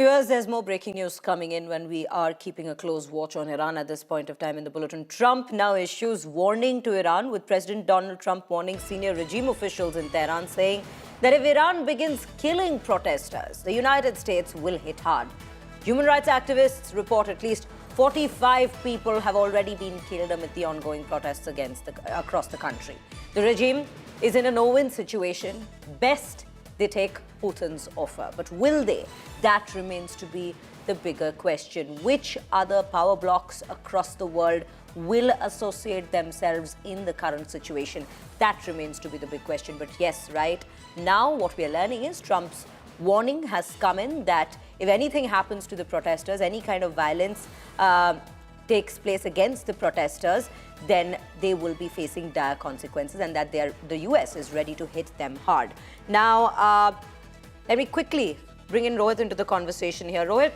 Viewers, there's more breaking news coming in when we are keeping a close watch on Iran at this point of time in the bulletin. Trump now issues warning to Iran, with President Donald Trump warning senior regime officials in Tehran, saying that if Iran begins killing protesters, the United States will hit hard. Human rights activists report at least 45 people have already been killed amid the ongoing protests across the country. The regime is in a no-win situation. Best they take Putin's offer. But will they? That remains to be the bigger question. Which other power blocks across the world will associate themselves in the current situation? That remains to be the big question. But yes, right now what we are learning is Trump's warning has come in that if anything happens to the protesters, any kind of violence takes place against the protesters, then they will be facing dire consequences, and that the US is ready to hit them hard. Now, let me quickly bring in Rohit into the conversation here. Rohit,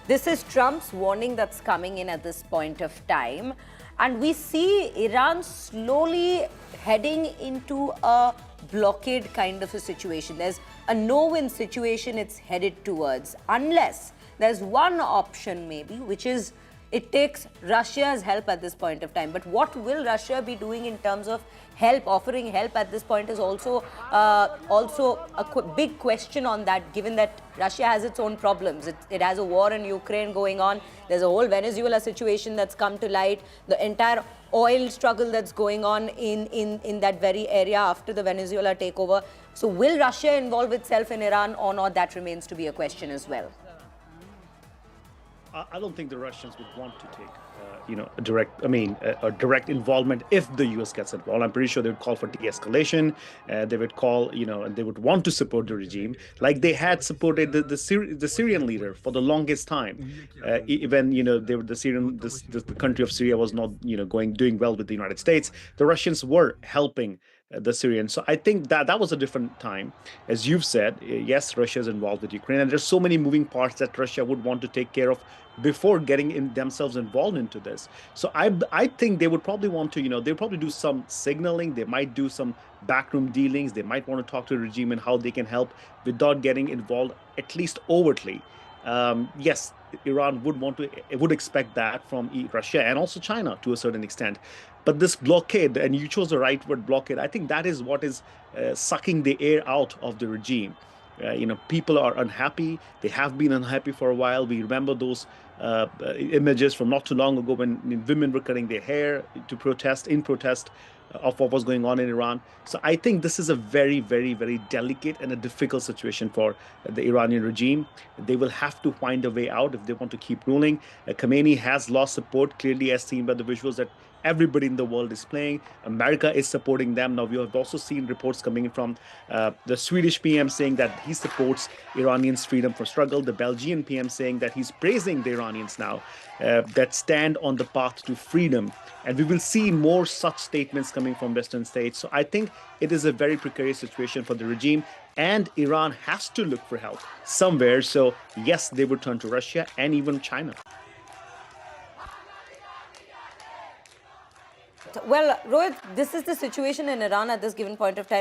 this is Trump's warning that's coming in at this point of time, and we see Iran slowly heading into a blockade kind of a situation. There's a no-win situation it's headed towards, unless there's one option maybe, which is it takes Russia's help at this point of time. But what will Russia be doing in terms of help, offering help at this point is also a big question on that, given that Russia has its own problems. It has a war in Ukraine going on. There's a whole Venezuela situation that's come to light. The entire oil struggle that's going on in that very area after the Venezuela takeover. So will Russia involve itself in Iran or not? That remains to be a question as well. I don't think the Russians would want to take, a direct involvement if the U.S. gets involved. I'm pretty sure they would call for de-escalation. They would call, and they would want to support the regime, like they had supported the Syrian leader for the longest time. Even, the country of Syria was not, doing well with the United States. The Russians were helping the Syrians. So I think that was a different time. As you've said, yes, Russia is involved with Ukraine, and there's so many moving parts that Russia would want to take care of before getting themselves involved into this. So I think they would probably want to, they'll probably do some signaling. They might do some backroom dealings. They might want to talk to the regime and how they can help without getting involved, at least overtly. Yes, Iran would expect that from Russia and also China to a certain extent. But this blockade, and you chose the right word, blockade, I think that is what is sucking the air out of the regime. People are unhappy. They have been unhappy for a while. We remember those images from not too long ago when women were cutting their hair in protest of what was going on in Iran. So I think this is a very, very, very delicate and a difficult situation for the Iranian regime. They will have to find a way out if they want to keep ruling. Khamenei has lost support, clearly as seen by the visuals that everybody in the world is playing. America is supporting them. Now, we have also seen reports coming in from the Swedish PM saying that he supports Iranians' freedom for struggle. The Belgian PM saying that he's praising the Iranians now that stand on the path to freedom. And we will see more such statements coming from Western states. So I think it is a very precarious situation for the regime, and Iran has to look for help somewhere. So yes, they would turn to Russia and even China. Well, Rohit, this is the situation in Iran at this given point of time.